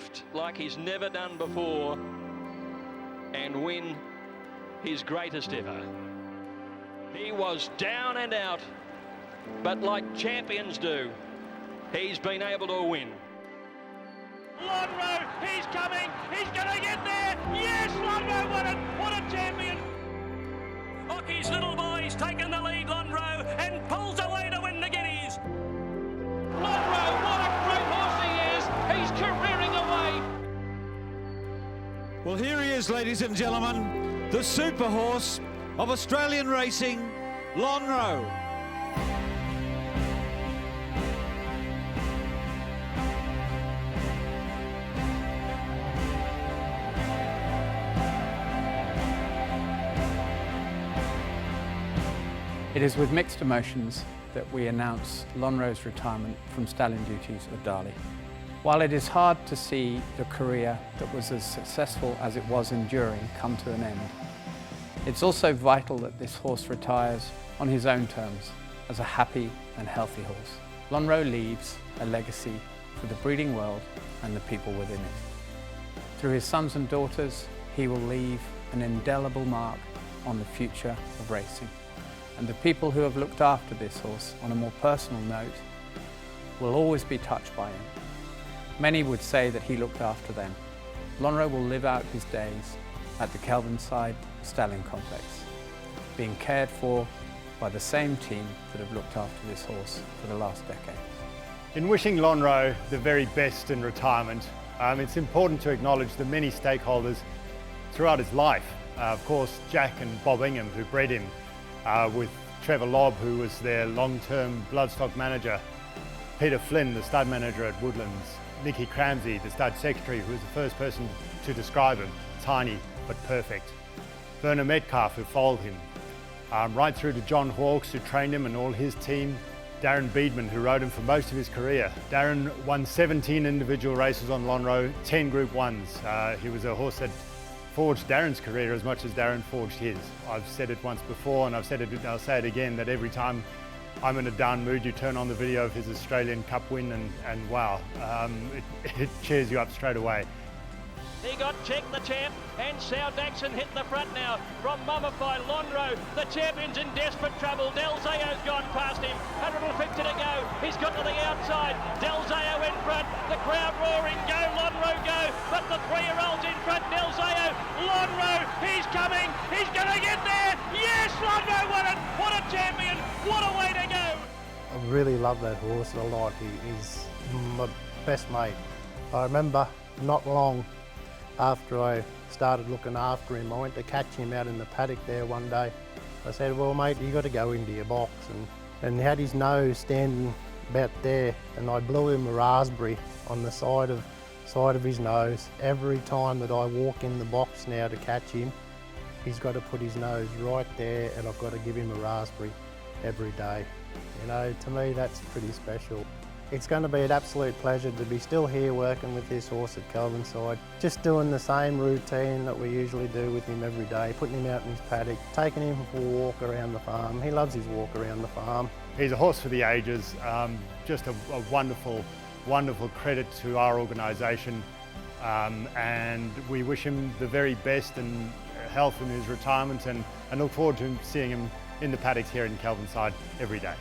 lift like he's never done before and win his greatest ever. He was down and out, but like champions do, he's been able to win. Lonhro, he's coming, he's going to get there. Yes, Lonhro won it. What a champion. Hockey's little boy's taken the lead, Lonhro, and pulls away to win the Guineas. Lonhro, what a great horse he is. He's careering away. Well, here he is, ladies and gentlemen, the super horse of Australian racing, Lonhro. It is with mixed emotions that we announce Lonhro's retirement from stallion duties at Darley. While it is hard to see the career that was as successful as it was enduring come to an end, it's also vital that this horse retires on his own terms as a happy and healthy horse. Lonhro leaves a legacy for the breeding world and the people within it. Through his sons and daughters, he will leave an indelible mark on the future of racing. And the people who have looked after this horse on a more personal note will always be touched by him. Many would say that he looked after them. Lonhro will live out his days at the Kelvinside Stallion Complex, being cared for by the same team that have looked after this horse for the last decade. In wishing Lonhro the very best in retirement, it's important to acknowledge the many stakeholders throughout his life. Of course, Jack and Bob Ingham, who bred him, with Trevor Lobb, who was their long-term bloodstock manager, Peter Flynn, the stud manager at Woodlands, Nicky Cramsey, the stud secretary, who was the first person to describe him, tiny but perfect. Werner Metcalf, who foaled him, right through to John Hawkes, who trained him, and all his team. Darren Beedman, who rode him for most of his career. Darren won 17 individual races on Lonhro, 10 Group 1s. He was a horse that forged Darren's career as much as Darren forged his. I've said it once before, and I'll say it again, that every time I'm in a down mood, you turn on the video of his Australian Cup win and wow, it cheers you up straight away. He got Check the Champ, and Sal Daxon hit the front now from Mummified. Lonhro, the champion's in desperate trouble. Del Zayo's gone past him, 150 to go. He's got to the outside. Del Zayo in front, the crowd roaring, go Lonhro, go, but the 3-year-old's in front. Del Zayo, Lonhro, he's coming, he's going to get there. Yes, Lonhro won it. What a champion, what a way to go. I really love that horse a lot. He's my best mate. I remember not long after I started looking after him, I went to catch him out in the paddock there one day. I said, well mate, you got to go into your box, and he had his nose standing about there, and I blew him a raspberry on the side of his nose. Every time that I walk in the box now to catch him, he's got to put his nose right there, and I've got to give him a raspberry every day. You know, to me that's pretty special. It's going to be an absolute pleasure to be still here working with this horse at Kelvinside, just doing the same routine that we usually do with him every day, putting him out in his paddock, taking him for a walk around the farm. He loves his walk around the farm. He's a horse for the ages, just a wonderful, wonderful credit to our organisation, and we wish him the very best and health in his retirement, and look forward to seeing him in the paddocks here in Kelvinside every day.